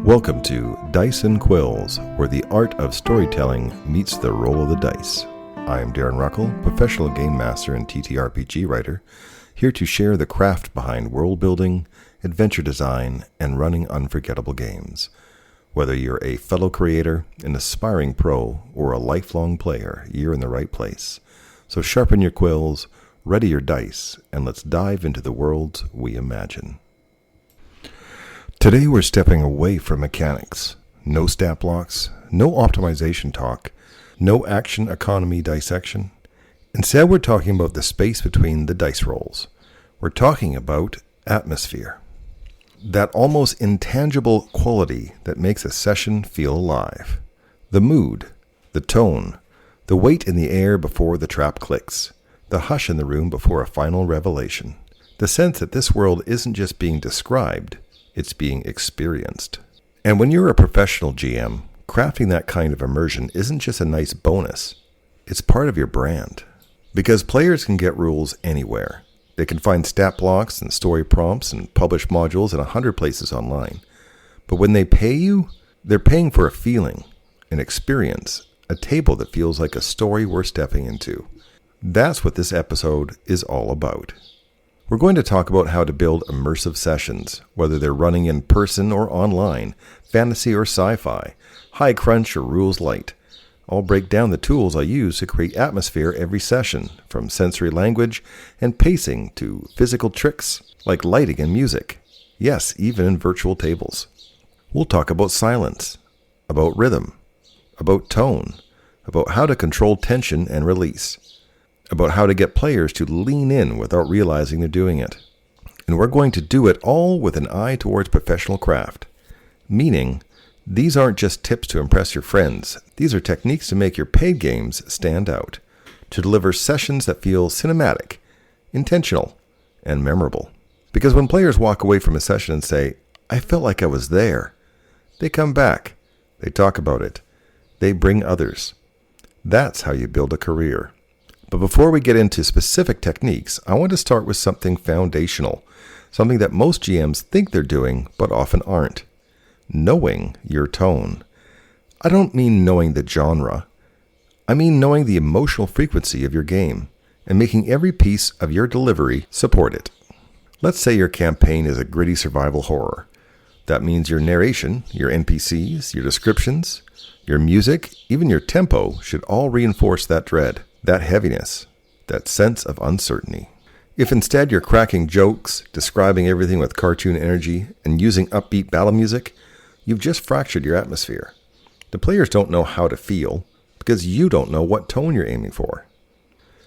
Welcome to Dice and Quills, where the art of storytelling meets the roll of the dice. I am Darren Ruckle, professional game master and TTRPG writer, here to share the craft behind world building, adventure design, and running unforgettable games. Whether you're a fellow creator, an aspiring pro, or a lifelong player, you're in the right place. So sharpen your quills, ready your dice, and let's dive into the worlds we imagine. Today we're stepping away from mechanics. No stat blocks, no optimization talk, no action economy dissection. Instead, we're talking about the space between the dice rolls. We're talking about atmosphere. That almost intangible quality that makes a session feel alive. The mood, the tone, the weight in the air before the trap clicks, the hush in the room before a final revelation. The sense that this world isn't just being described, it's being experienced. And when you're a professional GM, crafting that kind of immersion isn't just a nice bonus, it's part of your brand. Because players can get rules anywhere. They can find stat blocks and story prompts and publish modules in 100 places online. But when they pay you, they're paying for a feeling, an experience, a table that feels like a story worth stepping into. That's what this episode is all about. We're going to talk about how to build immersive sessions, whether they're running in person or online, fantasy or sci-fi, high crunch or rules light. I'll break down the tools I use to create atmosphere every session, from sensory language and pacing to physical tricks like lighting and music. Yes, even in virtual tables. We'll talk about silence, about rhythm, about tone, about how to control tension and release, about how to get players to lean in without realizing they're doing it. And we're going to do it all with an eye towards professional craft. Meaning, these aren't just tips to impress your friends. These are techniques to make your paid games stand out, to deliver sessions that feel cinematic, intentional, and memorable. Because when players walk away from a session and say, "I felt like I was there," they come back, they talk about it, they bring others. That's how you build a career. But before we get into specific techniques, I want to start with something foundational, something that most GMs think they're doing, but often aren't. Knowing your tone. I don't mean knowing the genre. I mean knowing the emotional frequency of your game, and making every piece of your delivery support it. Let's say your campaign is a gritty survival horror. That means your narration, your NPCs, your descriptions, your music, even your tempo should all reinforce that dread. That heaviness, that sense of uncertainty. If instead you're cracking jokes, describing everything with cartoon energy, and using upbeat battle music, you've just fractured your atmosphere. The players don't know how to feel, because you don't know what tone you're aiming for.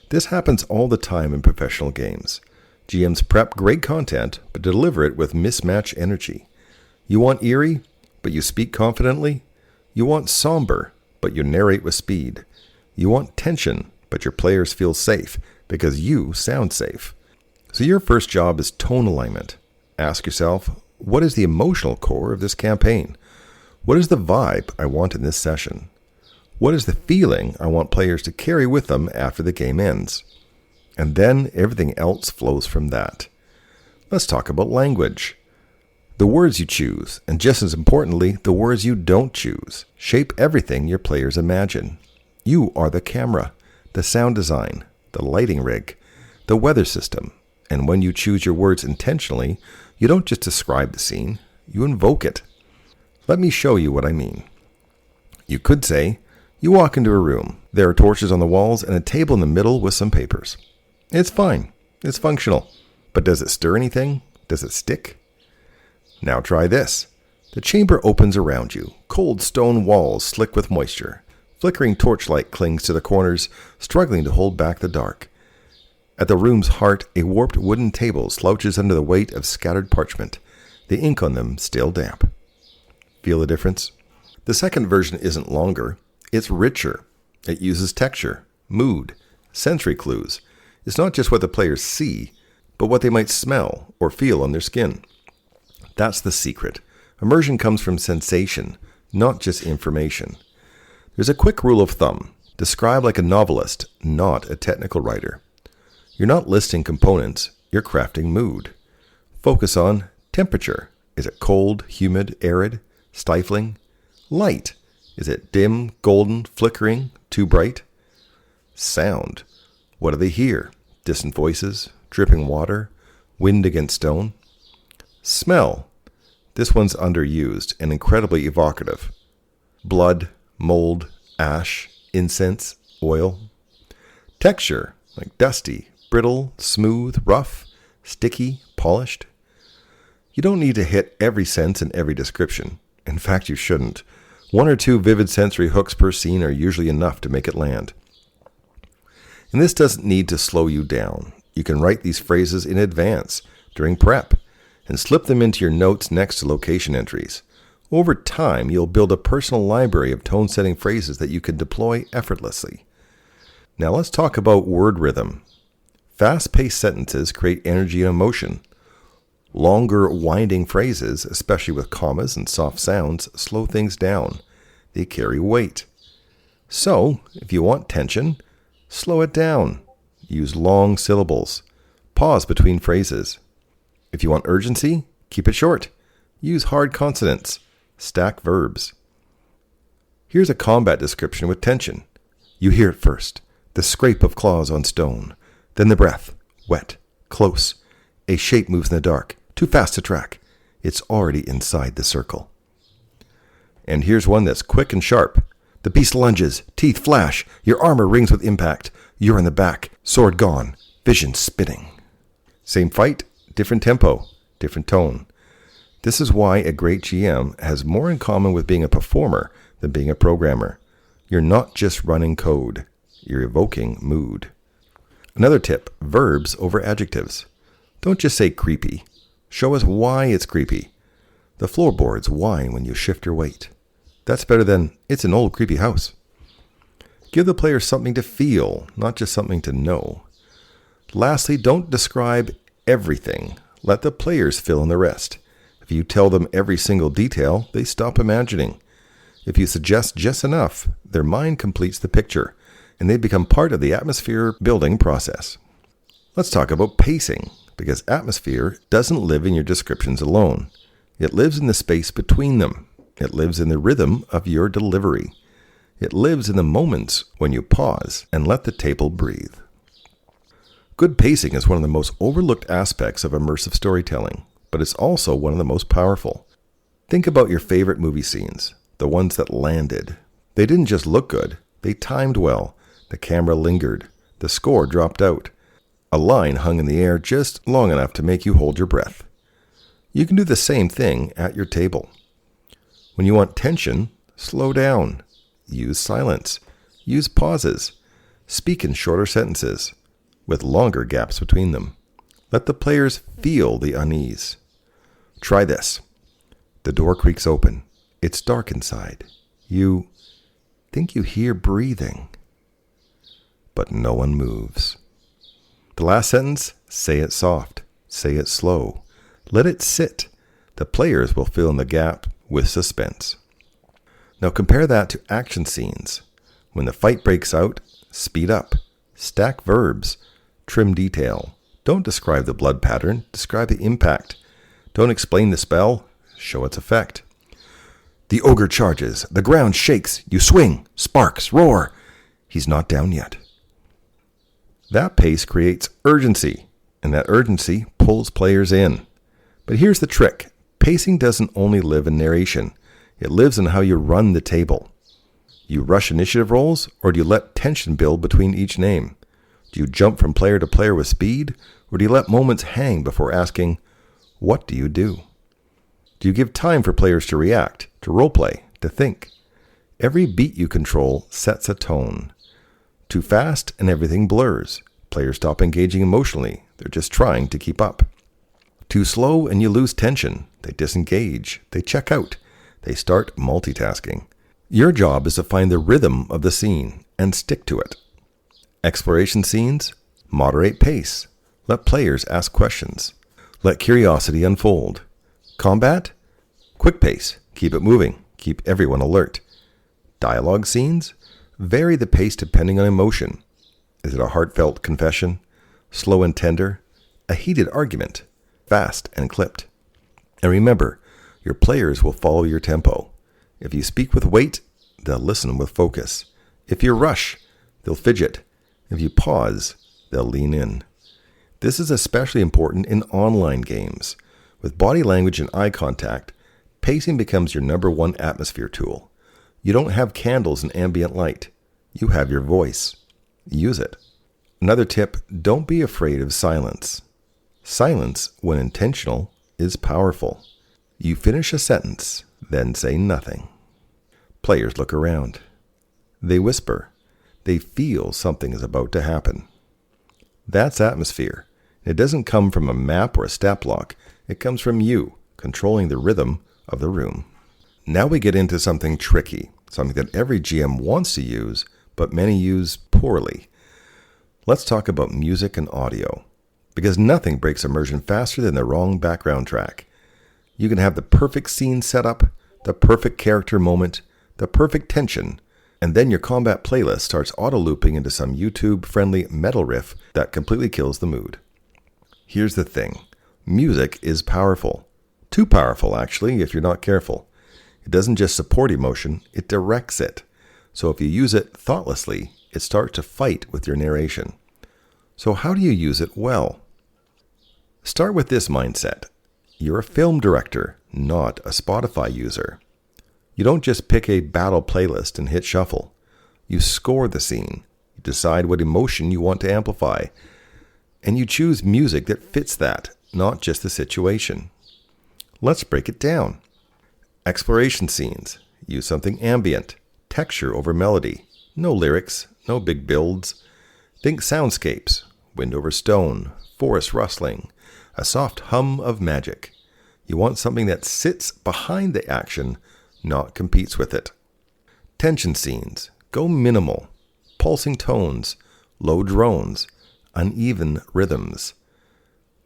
This happens all the time in professional games. GMs prep great content, but deliver it with mismatched energy. You want eerie, but you speak confidently. You want somber, but you narrate with speed. You want tension, but your players feel safe because you sound safe. So your first job is tone alignment. Ask yourself, what is the emotional core of this campaign? What is the vibe I want in this session? What is the feeling I want players to carry with them after the game ends? And then everything else flows from that. Let's talk about language. The words you choose, and just as importantly, the words you don't choose, shape everything your players imagine. You are the camera, the sound design, the lighting rig, the weather system, and when you choose your words intentionally, you don't just describe the scene, you invoke it. Let me show you what I mean. You could say, you walk into a room, there are torches on the walls and a table in the middle with some papers. It's fine, it's functional, but does it stir anything? Does it stick? Now try this. The chamber opens around you, cold stone walls slick with moisture. Flickering torchlight clings to the corners, struggling to hold back the dark. At the room's heart, a warped wooden table slouches under the weight of scattered parchment, the ink on them still damp. Feel the difference? The second version isn't longer, it's richer. It uses texture, mood, sensory clues. It's not just what the players see, but what they might smell or feel on their skin. That's the secret. Immersion comes from sensation, not just information. There's a quick rule of thumb. Describe like a novelist, not a technical writer. You're not listing components, you're crafting mood. Focus on temperature. Is it cold, humid, arid? Stifling? Light. Is it dim, golden, flickering, too bright? Sound. What do they hear? Distant voices, dripping water, wind against stone? Smell. This one's underused and incredibly evocative. Blood, mold, ash, incense, oil. Texture, like dusty, brittle, smooth, rough, sticky, polished. You don't need to hit every sense in every description. In fact, you shouldn't. 1 or 2 vivid sensory hooks per scene are usually enough to make it land. And this doesn't need to slow you down. You can write these phrases in advance, during prep, and slip them into your notes next to location entries. Over time, you'll build a personal library of tone-setting phrases that you can deploy effortlessly. Now let's talk about word rhythm. Fast-paced sentences create energy and emotion. Longer, winding phrases, especially with commas and soft sounds, slow things down. They carry weight. So, if you want tension, slow it down. Use long syllables. Pause between phrases. If you want urgency, keep it short. Use hard consonants. Stack verbs. Here's a combat description with tension. You hear it first. The scrape of claws on stone. Then the breath. Wet. Close. A shape moves in the dark. Too fast to track. It's already inside the circle. And here's one that's quick and sharp. The beast lunges. Teeth flash. Your armor rings with impact. You're in the back. Sword gone. Vision spinning. Same fight, different tempo, different tone. This is why a great GM has more in common with being a performer than being a programmer. You're not just running code. You're evoking mood. Another tip, verbs over adjectives. Don't just say creepy. Show us why it's creepy. The floorboards whine when you shift your weight. That's better than, it's an old creepy house. Give the player something to feel, not just something to know. Lastly, don't describe everything. Let the players fill in the rest. If you tell them every single detail, they stop imagining. If you suggest just enough, their mind completes the picture, and they become part of the atmosphere building process. Let's talk about pacing, because atmosphere doesn't live in your descriptions alone. It lives in the space between them. It lives in the rhythm of your delivery. It lives in the moments when you pause and let the table breathe. Good pacing is one of the most overlooked aspects of immersive storytelling, but it's also one of the most powerful. Think about your favorite movie scenes, the ones that landed. They didn't just look good, they timed well. The camera lingered. The score dropped out. A line hung in the air just long enough to make you hold your breath. You can do the same thing at your table. When you want tension, slow down. Use silence. Use pauses. Speak in shorter sentences, with longer gaps between them. Let the players feel the unease. Try this. The door creaks open. It's dark inside. You think you hear breathing, but no one moves. The last sentence, say it soft. Say it slow. Let it sit. The players will fill in the gap with suspense. Now compare that to action scenes. When the fight breaks out, speed up. Stack verbs. Trim detail. Don't describe the blood pattern, describe the impact. Don't explain the spell, show its effect. The ogre charges, the ground shakes, you swing, sparks, roar. He's not down yet. That pace creates urgency, and that urgency pulls players in. But here's the trick. Pacing doesn't only live in narration. It lives in how you run the table. You rush initiative rolls, or do you let tension build between each name? Do you jump from player to player with speed, or do you let moments hang before asking, what do you do? Do you give time for players to react, to roleplay, to think? Every beat you control sets a tone. Too fast and everything blurs. Players stop engaging emotionally. They're just trying to keep up. Too slow and you lose tension. They disengage. They check out. They start multitasking. Your job is to find the rhythm of the scene and stick to it. Exploration scenes, moderate pace. Let players ask questions. Let curiosity unfold. Combat, quick pace. Keep it moving. Keep everyone alert. Dialogue scenes, vary the pace depending on emotion. Is it a heartfelt confession? Slow and tender? A heated argument? Fast and clipped? And remember, Your players will follow your tempo. If you speak with weight, they'll listen with focus. If you rush, they'll fidget. If you pause, they'll lean in. This is especially important in online games. With body language and eye contact, pacing becomes your number one atmosphere tool. You don't have candles and ambient light. You have your voice. Use it. Another tip, don't be afraid of silence. Silence, when intentional, is powerful. You finish a sentence, then say nothing. Players look around. They whisper. They feel something is about to happen. That's atmosphere. It doesn't come from a map or a stat block. It comes from you, controlling the rhythm of the room. Now we get into something tricky, something that every GM wants to use, but many use poorly. Let's talk about music and audio, because nothing breaks immersion faster than the wrong background track. You can have the perfect scene setup, the perfect character moment, the perfect tension, and then your combat playlist starts auto-looping into some YouTube-friendly metal riff that completely kills the mood. Here's the thing. Music is powerful. Too powerful, actually, if you're not careful. It doesn't just support emotion, it directs it. So if you use it thoughtlessly, it starts to fight with your narration. So how do you use it well? Start with this mindset. You're a film director, not a Spotify user. You don't just pick a battle playlist and hit shuffle. You score the scene. You decide what emotion you want to amplify. And you choose music that fits that, not just the situation. Let's break it down. Exploration scenes. Use something ambient. Texture over melody. No lyrics. No big builds. Think soundscapes. Wind over stone. Forest rustling. A soft hum of magic. You want something that sits behind the action, not competes with it. Tension scenes. Go minimal. Pulsing tones. Low drones. Uneven rhythms.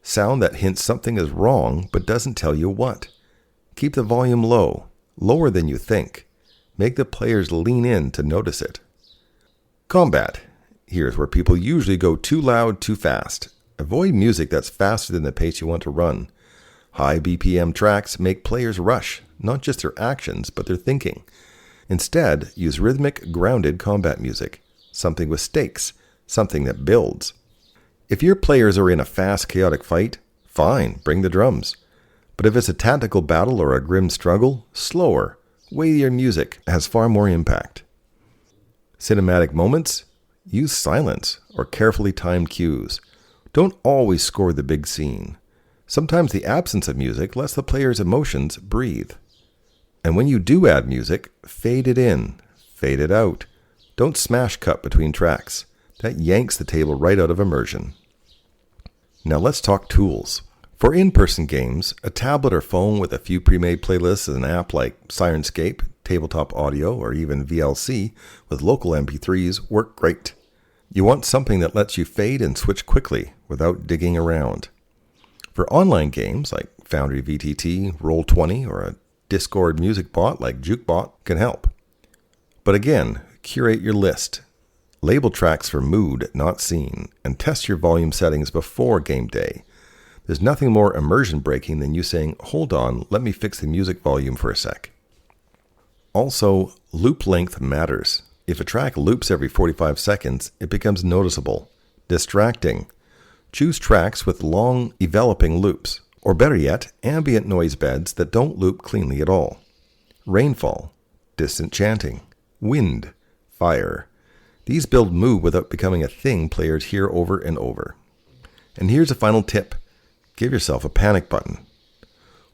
Sound that hints something is wrong but doesn't tell you what. Keep the volume low, lower than you think. Make the players lean in to notice it. Combat. Here's where people usually go too loud, too fast. Avoid music that's faster than the pace you want to run. High BPM tracks make players rush, not just their actions, but their thinking. Instead, use rhythmic, grounded combat music. Something with stakes, something that builds. If your players are in a fast, chaotic fight, fine, bring the drums. But if it's a tactical battle or a grim struggle, slower, weightier music has far more impact. Cinematic moments, use silence or carefully timed cues. Don't always score the big scene. Sometimes the absence of music lets the player's emotions breathe. And when you do add music, fade it in, fade it out. Don't smash cut between tracks. That yanks the table right out of immersion. Now let's talk tools. For in-person games, a tablet or phone with a few pre-made playlists and an app like Sirenscape, Tabletop Audio, or even VLC with local MP3s work great. You want something that lets you fade and switch quickly without digging around. For online games like Foundry VTT, Roll20, or a Discord music bot like Jukebot can help. But again, curate your list. Label tracks for mood, not scene, and test your volume settings before game day. There's nothing more immersion breaking than you saying, hold on, let me fix the music volume for a sec. Also, loop length matters. If a track loops every 45 seconds, it becomes noticeable, distracting. Choose tracks with long, enveloping loops, or better yet, ambient noise beds that don't loop cleanly at all. Rainfall, distant chanting, wind, fire. These build mood without becoming a thing players hear over and over. And here's a final tip. Give yourself a panic button.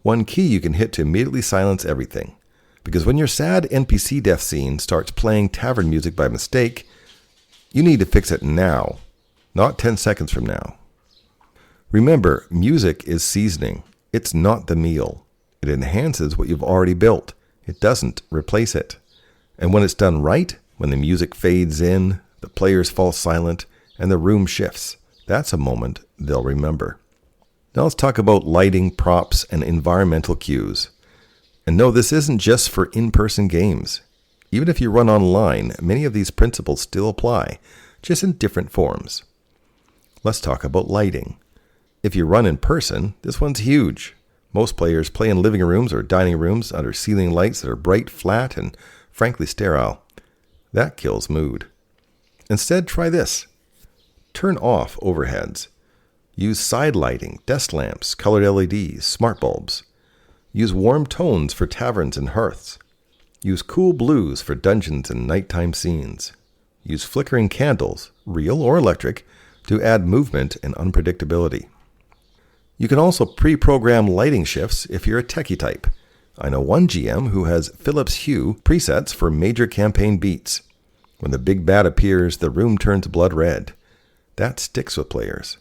One key you can hit to immediately silence everything. Because when your sad NPC death scene starts playing tavern music by mistake, you need to fix it now, not 10 seconds from now. Remember, music is seasoning. It's not the meal. It enhances what you've already built. It doesn't replace it. And when it's done right, when the music fades in, the players fall silent, and the room shifts, that's a moment they'll remember. Now let's talk about lighting, props, and environmental cues. And no, this isn't just for in-person games. Even if you run online, many of these principles still apply, just in different forms. Let's talk about lighting. If you run in person, this one's huge. Most players play in living rooms or dining rooms under ceiling lights that are bright, flat, and frankly sterile. That kills mood. Instead, try this. Turn off overheads. Use side lighting, desk lamps, colored LEDs, smart bulbs. Use warm tones for taverns and hearths. Use cool blues for dungeons and nighttime scenes. Use flickering candles, real or electric, to add movement and unpredictability. You can also pre-program lighting shifts if you're a techie type. I know one GM who has Philips Hue presets for major campaign beats. When the big bad appears, the room turns blood red. That sticks with players.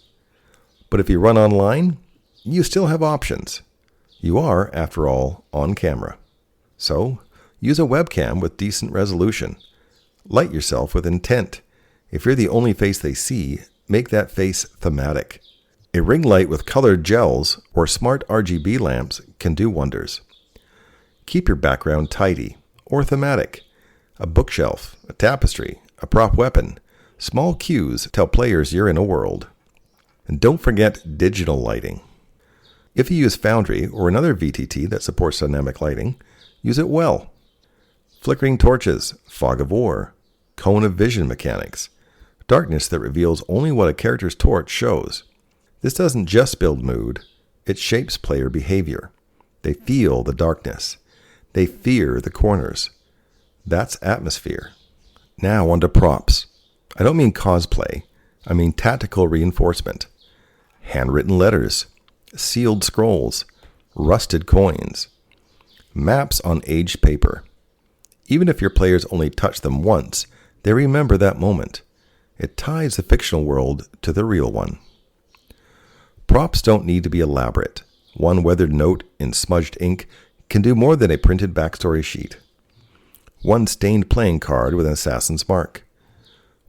But if you run online, you still have options. You are, after all, on camera. So, use a webcam with decent resolution. Light yourself with intent. If you're the only face they see, make that face thematic. A ring light with colored gels or smart RGB lamps can do wonders. Keep your background tidy or thematic. A bookshelf, a tapestry, a prop weapon. Small cues tell players you're in a world. And don't forget digital lighting. If you use Foundry or another VTT that supports dynamic lighting, use it well. Flickering torches, fog of war, cone of vision mechanics, darkness that reveals only what a character's torch shows. This doesn't just build mood, it shapes player behavior. They feel the darkness. They fear the corners. That's atmosphere. Now onto props. I don't mean cosplay, I mean tactical reinforcement. Handwritten letters, sealed scrolls, rusted coins, maps on aged paper. Even if your players only touch them once, they remember that moment. It ties the fictional world to the real one. Props don't need to be elaborate. One weathered note in smudged ink can do more than a printed backstory sheet. One stained playing card with an assassin's mark.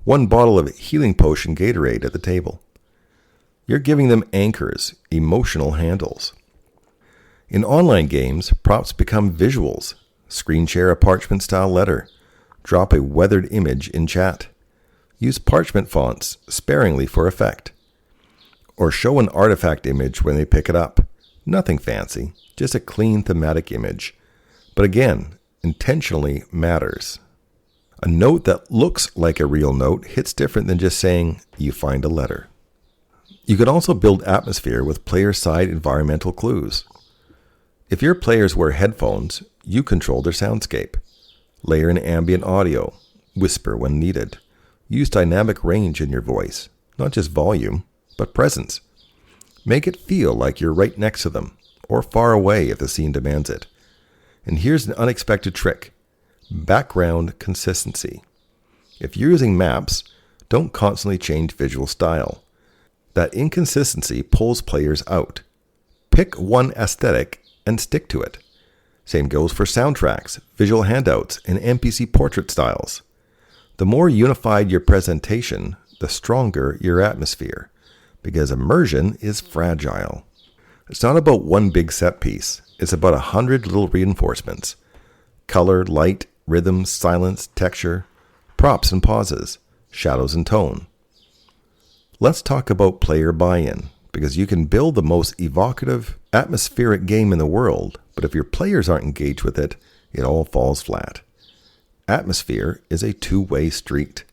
One bottle of healing potion Gatorade at the table. You're giving them anchors, emotional handles. In online games, props become visuals. Screen share a parchment-style letter. Drop a weathered image in chat. Use parchment fonts sparingly for effect. Or show an artifact image when they pick it up. Nothing fancy, just a clean thematic image. But again, intentionally matters. A note that looks like a real note hits different than just saying, you find a letter. You can also build atmosphere with player-side environmental clues. If your players wear headphones, you control their soundscape. Layer in ambient audio. Whisper when needed. Use dynamic range in your voice, not just volume, but presence. Make it feel like you're right next to them, or far away if the scene demands it. And here's an unexpected trick. Background consistency. If you're using maps, don't constantly change visual style. That inconsistency pulls players out. Pick one aesthetic and stick to it. Same goes for soundtracks, visual handouts, and NPC portrait styles. The more unified your presentation, the stronger your atmosphere, because immersion is fragile. It's not about one big set piece, it's about 100 little reinforcements. Color, light, rhythm, silence, texture, props and pauses, shadows and tone. Let's talk about player buy-in, because you can build the most evocative, atmospheric game in the world, but if your players aren't engaged with it, it all falls flat. Atmosphere is a two-way street.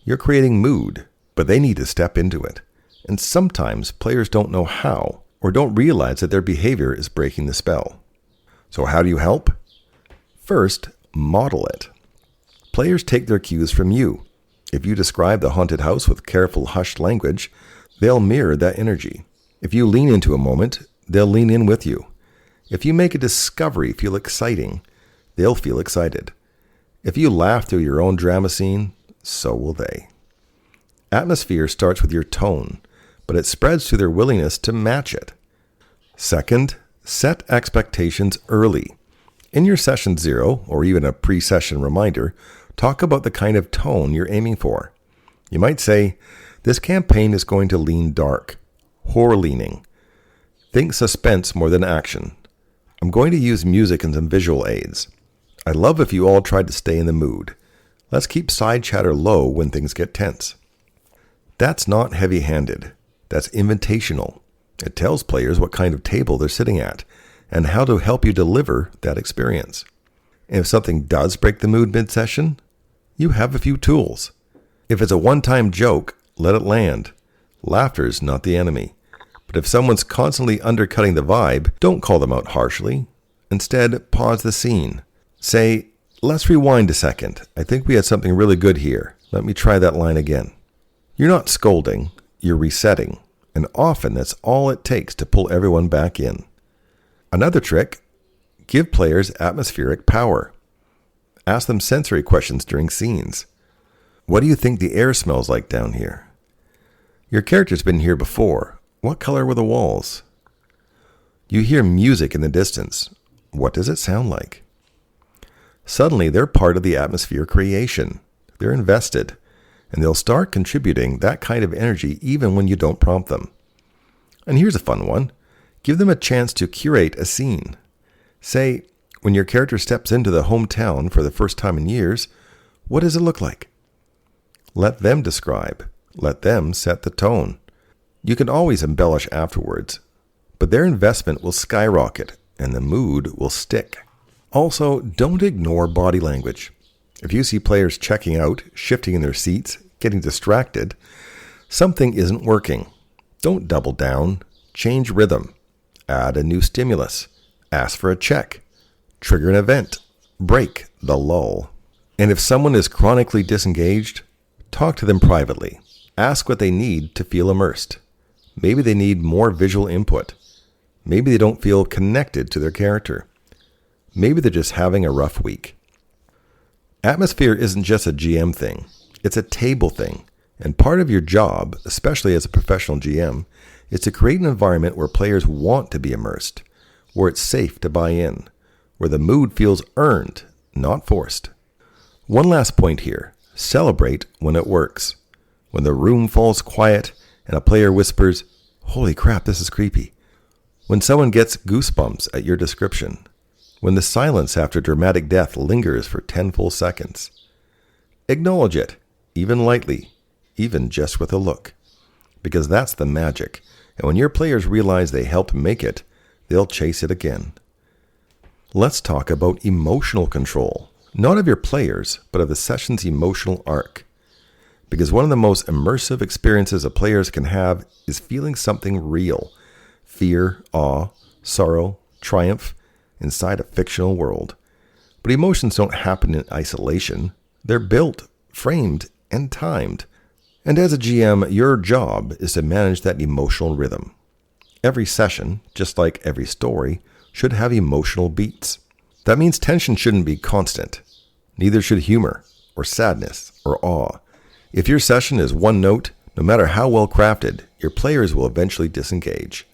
You're creating mood, but they need to step into it. And sometimes players don't know how, or don't realize that their behavior is breaking the spell. So how do you help? First, model it. Players take their cues from you. If you describe the haunted house with careful, hushed language, they'll mirror that energy. If you lean into a moment, they'll lean in with you. If you make a discovery feel exciting, they'll feel excited. If you laugh through your own drama scene, so will they. Atmosphere starts with your tone, but it spreads to their willingness to match it. Second, set expectations early. In your session 0, or even a pre-session reminder, talk about the kind of tone you're aiming for. You might say, this campaign is going to lean dark, horror-leaning. Think suspense more than action. I'm going to use music and some visual aids. I'd love if you all tried to stay in the mood. Let's keep side chatter low when things get tense. That's not heavy-handed. That's invitational. It tells players what kind of table they're sitting at and how to help you deliver that experience. And if something does break the mood mid-session, you have a few tools. If it's a one-time joke, let it land. Laughter's not the enemy. But if someone's constantly undercutting the vibe, don't call them out harshly. Instead, pause the scene. Say, let's rewind a second. I think we had something really good here. Let me try that line again. You're not scolding, you're resetting. And often that's all it takes to pull everyone back in. Another trick, give players atmospheric power. Ask them sensory questions during scenes. What do you think the air smells like down here? Your character's been here before. What color were the walls? You hear music in the distance. What does it sound like? Suddenly, they're part of the atmosphere creation. They're invested, and they'll start contributing that kind of energy even when you don't prompt them. And here's a fun one. Give them a chance to curate a scene. Say, when your character steps into the hometown for the first time in years, what does it look like? Let them describe. Let them set the tone. You can always embellish afterwards, but their investment will skyrocket and the mood will stick. Also, don't ignore body language. If you see players checking out, shifting in their seats, getting distracted, something isn't working. Don't double down. Change rhythm. Add a new stimulus. Ask for a check. Trigger an event. Break the lull. And if someone is chronically disengaged, talk to them privately. Ask what they need to feel immersed. Maybe they need more visual input. Maybe they don't feel connected to their character. Maybe they're just having a rough week. Atmosphere isn't just a GM thing. It's a table thing. And part of your job, especially as a professional GM, is to create an environment where players want to be immersed, where it's safe to buy in, where the mood feels earned, not forced. One last point here. Celebrate when it works. When the room falls quiet and a player whispers, "Holy crap, this is creepy." When someone gets goosebumps at your description. When the silence after dramatic death lingers for 10 full seconds. Acknowledge it, even lightly, even just with a look. Because that's the magic, and when your players realize they helped make it, they'll chase it again. Let's talk about emotional control, not of your players, but of the session's emotional arc. Because one of the most immersive experiences a players can have is feeling something real. Fear, awe, sorrow, triumph, inside a fictional world. But emotions don't happen in isolation. They're built, framed, and timed. And as a GM, your job is to manage that emotional rhythm. Every session, just like every story, should have emotional beats. That means tension shouldn't be constant. Neither should humor, or sadness, or awe. If your session is one note, no matter how well crafted, your players will eventually disengage.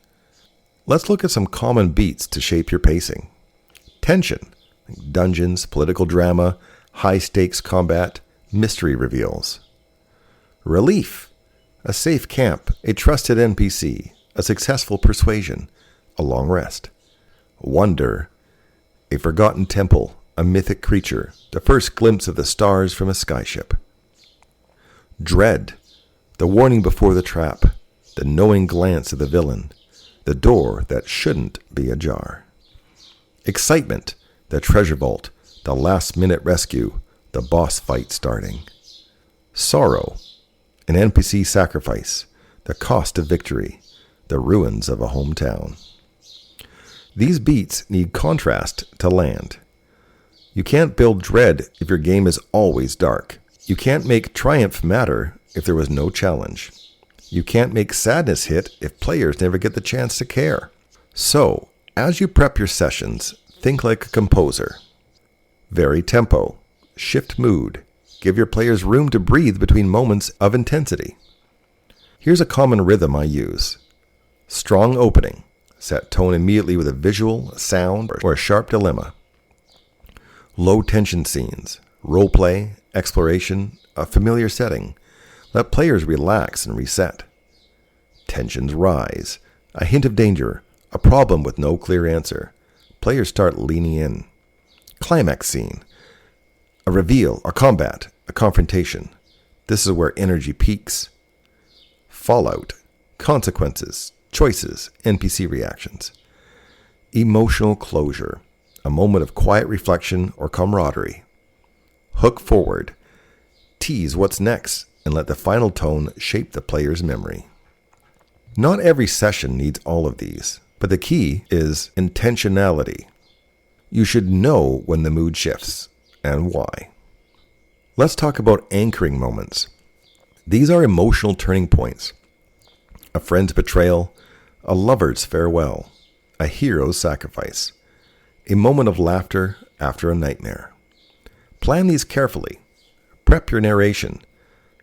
Let's look at some common beats to shape your pacing. Tension, dungeons, political drama, high-stakes combat, mystery reveals. Relief, a safe camp, a trusted NPC, a successful persuasion, a long rest. Wonder, a forgotten temple, a mythic creature, the first glimpse of the stars from a skyship. Dread, the warning before the trap, the knowing glance of the villain, the door that shouldn't be ajar. Excitement, the treasure vault, the last-minute rescue, the boss fight starting. Sorrow, an NPC sacrifice, the cost of victory, the ruins of a hometown. These beats need contrast to land. You can't build dread if your game is always dark. You can't make triumph matter if there was no challenge. You can't make sadness hit if players never get the chance to care. So, as you prep your sessions, think like a composer. Vary tempo, shift mood, give your players room to breathe between moments of intensity. Here's a common rhythm I use. Strong opening, set tone immediately with a visual, a sound, or a sharp dilemma. Low tension scenes, roleplay, exploration, a familiar setting. Let players relax and reset. Tensions rise, a hint of danger, a problem with no clear answer. Players start leaning in. Climax scene, a reveal, a combat, a confrontation. This is where energy peaks. Fallout, consequences, choices, NPC reactions. Emotional closure, a moment of quiet reflection or camaraderie. Hook forward, tease what's next, and let the final tone shape the player's memory. Not every session needs all of these, but the key is intentionality. You should know when the mood shifts and why. Let's talk about anchoring moments. These are emotional turning points. A friend's betrayal, a lover's farewell, a hero's sacrifice, a moment of laughter after a nightmare. Plan these carefully. Prep your narration.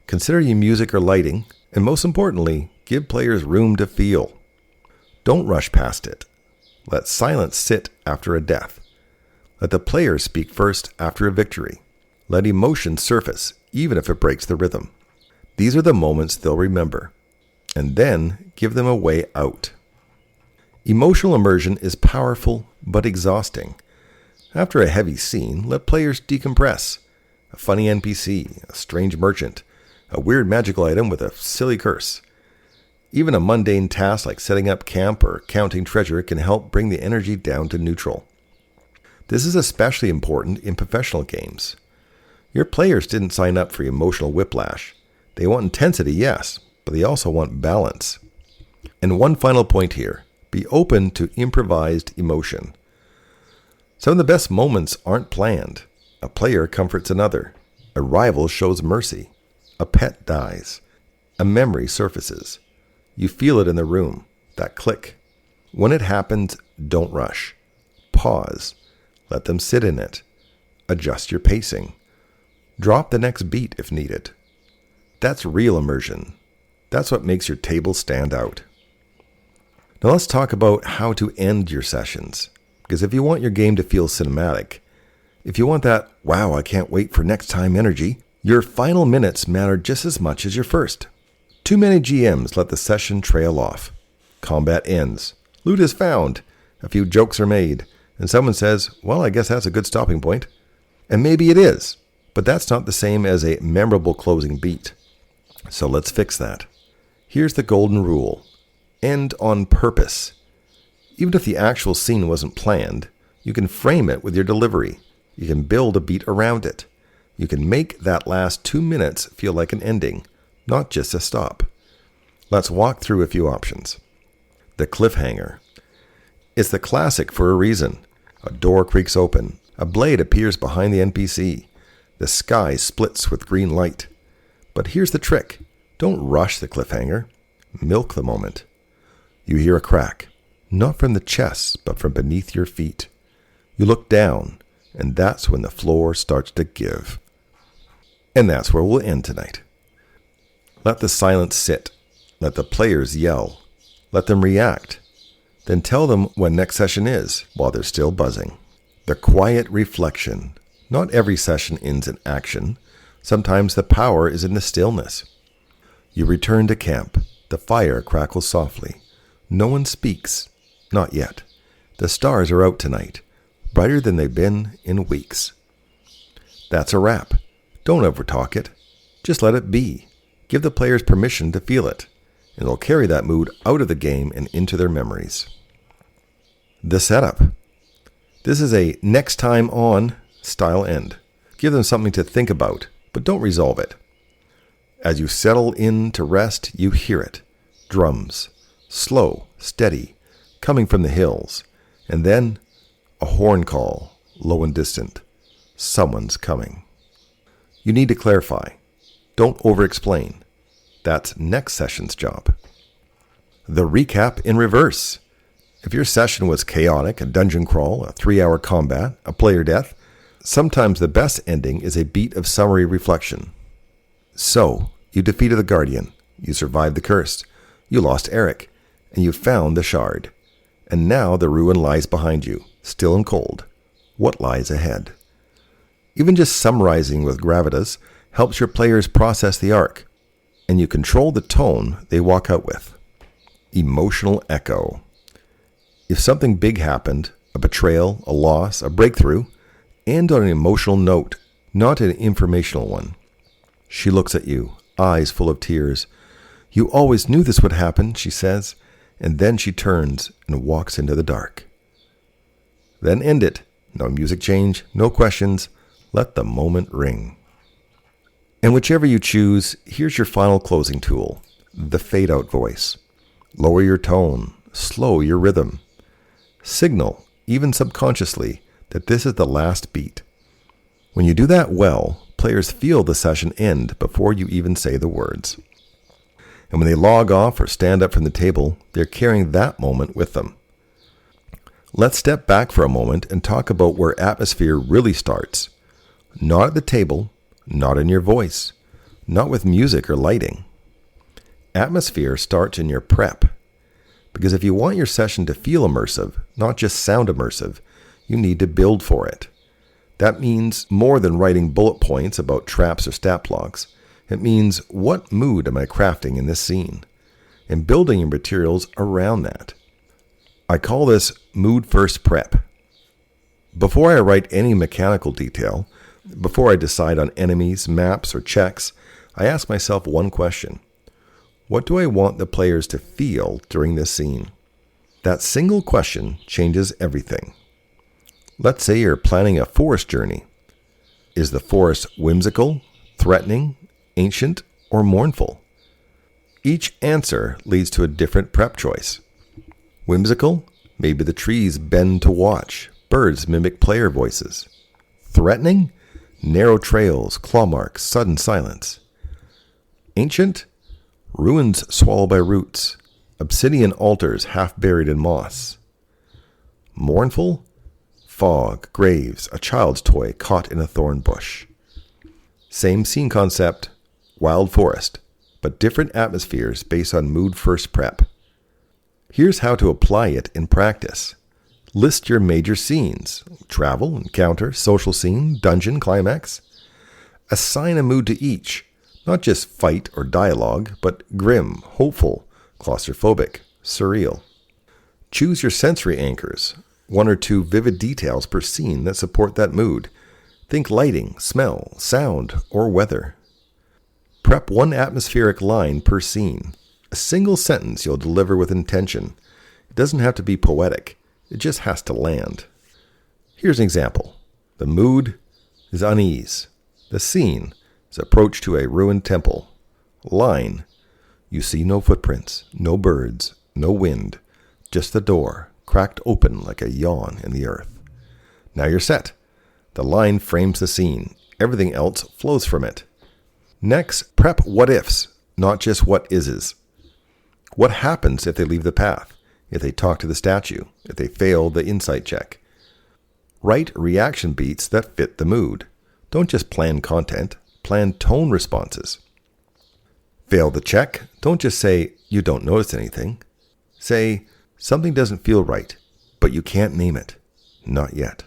Consider your music or lighting, and most importantly, give players room to feel. Don't rush past it. Let silence sit after a death. Let the players speak first after a victory. Let emotion surface, even if it breaks the rhythm. These are the moments they'll remember. And then give them a way out. Emotional immersion is powerful but exhausting. After a heavy scene, let players decompress. A funny NPC, a strange merchant, a weird magical item with a silly curse. Even a mundane task like setting up camp or counting treasure can help bring the energy down to neutral. This is especially important in professional games. Your players didn't sign up for emotional whiplash. They want intensity, yes, but they also want balance. And one final point here. Be open to improvised emotion. Some of the best moments aren't planned. A player comforts another. A rival shows mercy. A pet dies. A memory surfaces. You feel it in the room. That click. When it happens, don't rush. Pause. Let them sit in it. Adjust your pacing. Drop the next beat if needed. That's real immersion. That's what makes your table stand out. Now let's talk about how to end your sessions. Because if you want your game to feel cinematic, if you want that, wow, I can't wait for next time energy, your final minutes matter just as much as your first. Too many GMs let the session trail off. Combat ends. Loot is found. A few jokes are made. And someone says, well, I guess that's a good stopping point. And maybe it is. But that's not the same as a memorable closing beat. So let's fix that. Here's the golden rule. End on purpose. Even if the actual scene wasn't planned, you can frame it with your delivery. You can build a beat around it. You can make that last 2 minutes feel like an ending, not just a stop. Let's walk through a few options. The cliffhanger. It's the classic for a reason. A door creaks open. A blade appears behind the NPC. The sky splits with green light. But here's the trick. Don't rush the cliffhanger. Milk the moment. You hear a crack, not from the chest, but from beneath your feet. You look down, and that's when the floor starts to give. And that's where we'll end tonight. Let the silence sit. Let the players yell. Let them react. Then tell them when next session is, while they're still buzzing. The quiet reflection. Not every session ends in action. Sometimes the power is in the stillness. You return to camp. The fire crackles softly. No one speaks. Not yet. The stars are out tonight, brighter than they've been in weeks. That's a wrap. Don't overtalk it. Just let it be. Give the players permission to feel it, and they'll carry that mood out of the game and into their memories. The setup. This is a next time on style end. Give them something to think about, but don't resolve it. As you settle in to rest, you hear it. Drums. Slow, steady, coming from the hills. And then a horn call, low and distant. Someone's coming. You need to clarify. Don't over-explain. That's next session's job. The recap in reverse. If your session was chaotic, a dungeon crawl, a 3-hour combat, a player death, sometimes the best ending is a beat of summary reflection. So, you defeated the Guardian. You survived the curse. You lost Eric. And you found the shard. And now the ruin lies behind you, still and cold. What lies ahead? Even just summarizing with gravitas helps your players process the arc, and you control the tone they walk out with. Emotional echo. If something big happened, a betrayal, a loss, a breakthrough, end on an emotional note, not an informational one. She looks at you, eyes full of tears. You always knew this would happen, she says, and then she turns and walks into the dark. Then end it. No music change, no questions. Let the moment ring. And whichever you choose, here's your final closing tool, the fade-out voice. Lower your tone, slow your rhythm. Signal, even subconsciously, that this is the last beat. When you do that well, players feel the session end before you even say the words. And when they log off or stand up from the table, they're carrying that moment with them. Let's step back for a moment and talk about where atmosphere really starts. Not at the table, not in your voice, not with music or lighting. Atmosphere starts in your prep. Because if you want your session to feel immersive, not just sound immersive, you need to build for it. That means more than writing bullet points about traps or stat blocks. It means, what mood am I crafting in this scene? And building your materials around that. I call this mood first prep. Before I write any mechanical detail, before I decide on enemies, maps, or checks, I ask myself one question. What do I want the players to feel during this scene? That single question changes everything. Let's say you're planning a forest journey. Is the forest whimsical, threatening, ancient, or mournful? Each answer leads to a different prep choice. Whimsical? Maybe the trees bend to watch. Birds mimic player voices. Threatening? Narrow trails, claw marks, sudden silence. Ancient? Ruins swallowed by roots. Obsidian altars half buried in moss. Mournful? Fog, graves, a child's toy caught in a thorn bush. Same scene concept, wild forest, but different atmospheres based on mood first prep. Here's how to apply it in practice. List your major scenes: travel, encounter, social scene, dungeon, climax. Assign a mood to each, not just fight or dialogue, but grim, hopeful, claustrophobic, surreal. Choose your sensory anchors, 1 or 2 vivid details per scene that support that mood. Think lighting, smell, sound, or weather. Prep 1 atmospheric line per scene. A single sentence you'll deliver with intention. It doesn't have to be poetic. It just has to land. Here's an example. The mood is unease. The scene is approach to a ruined temple. Line: you see no footprints, no birds, no wind, just the door, cracked open like a yawn in the earth. Now you're set. The line frames the scene. Everything else flows from it. Next, prep what ifs, not just what ises. What happens if they leave the path? If they talk to the statue? If they fail the insight check? Write reaction beats that fit the mood. Don't just plan content, plan tone responses. Fail the check? Don't just say, you don't notice anything. Say, something doesn't feel right, but you can't name it. Not yet.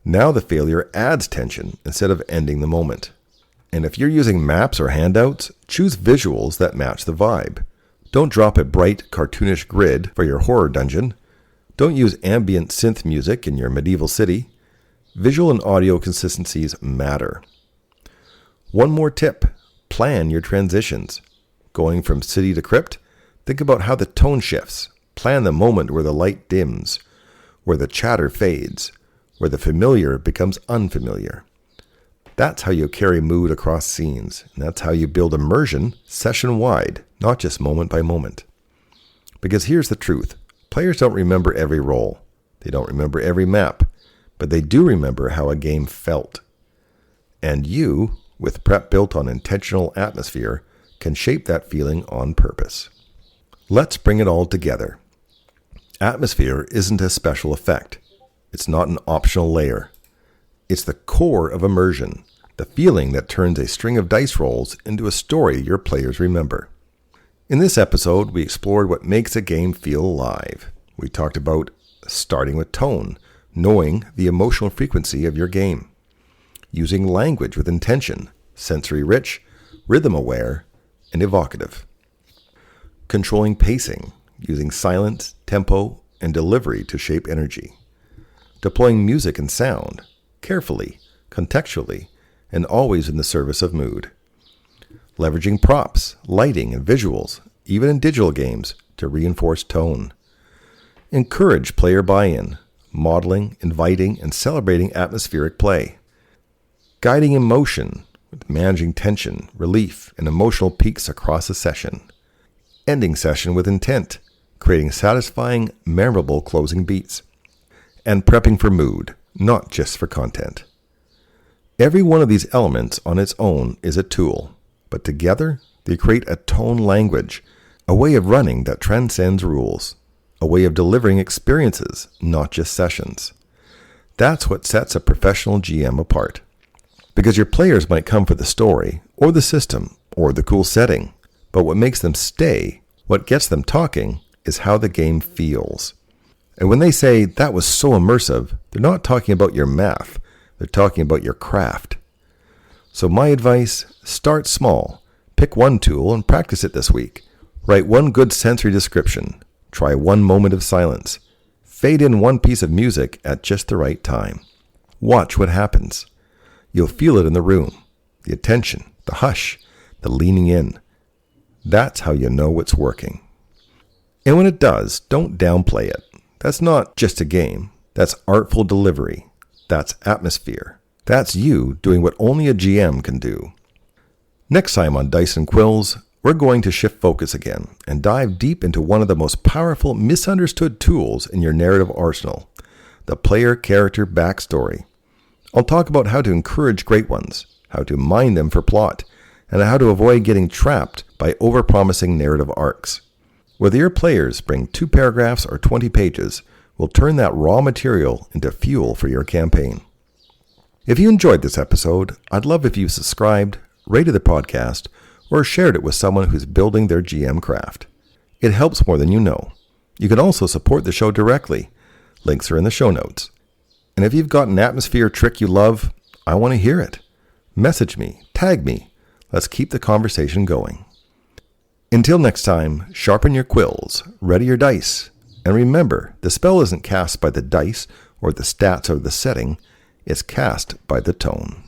Now the failure adds tension instead of ending the moment. And if you're using maps or handouts, choose visuals that match the vibe. Don't drop a bright, cartoonish grid for your horror dungeon. Don't use ambient synth music in your medieval city. Visual and audio consistencies matter. One more tip. Plan your transitions. Going from city to crypt, think about how the tone shifts. Plan the moment where the light dims, where the chatter fades, where the familiar becomes unfamiliar. That's how you carry mood across scenes, and that's how you build immersion session-wide, not just moment by moment. Because here's the truth. Players don't remember every role. They don't remember every map, but they do remember how a game felt. And you, with prep built on intentional atmosphere, can shape that feeling on purpose. Let's bring it all together. Atmosphere isn't a special effect. It's not an optional layer. It's the core of immersion, the feeling that turns a string of dice rolls into a story your players remember. In this episode, we explored what makes a game feel alive. We talked about starting with tone, knowing the emotional frequency of your game, using language with intention, sensory rich, rhythm aware, and evocative, controlling pacing, using silence, tempo, and delivery to shape energy, deploying music and sound, carefully, contextually, and always in the service of mood. Leveraging props, lighting, and visuals, even in digital games, to reinforce tone. Encourage player buy-in, modeling, inviting, and celebrating atmospheric play. Guiding emotion with managing tension, relief, and emotional peaks across a session. Ending session with intent, creating satisfying, memorable closing beats. And prepping for mood, not just for content. Every one of these elements on its own is a tool, but together they create a tone language, a way of running that transcends rules, a way of delivering experiences, not just sessions. That's what sets a professional GM apart. Because your players might come for the story, or the system, or the cool setting, but what makes them stay, what gets them talking, is how the game feels. And when they say, that was so immersive, they're not talking about your math, they're talking about your craft. So my advice, start small. Pick one tool and practice it this week. Write one good sensory description. Try one moment of silence. Fade in one piece of music at just the right time. Watch what happens. You'll feel it in the room. The attention, the hush, the leaning in. That's how you know it's working. And when it does, don't downplay it. That's not just a game. That's artful delivery. That's atmosphere. That's you doing what only a GM can do. Next time on Dice and Quills, we're going to shift focus again and dive deep into one of the most powerful misunderstood tools in your narrative arsenal, the player character backstory. I'll talk about how to encourage great ones, how to mine them for plot, and how to avoid getting trapped by overpromising narrative arcs. Whether your players bring 2 paragraphs or 20 pages, we'll turn that raw material into fuel for your campaign. If you enjoyed this episode, I'd love if you subscribed, rated the podcast, or shared it with someone who's building their GM craft. It helps more than you know. You can also support the show directly. Links are in the show notes. And if you've got an atmosphere trick you love, I want to hear it. Message me, tag me. Let's keep the conversation going. Until next time, sharpen your quills, ready your dice, and remember, the spell isn't cast by the dice or the stats or the setting, it's cast by the tone.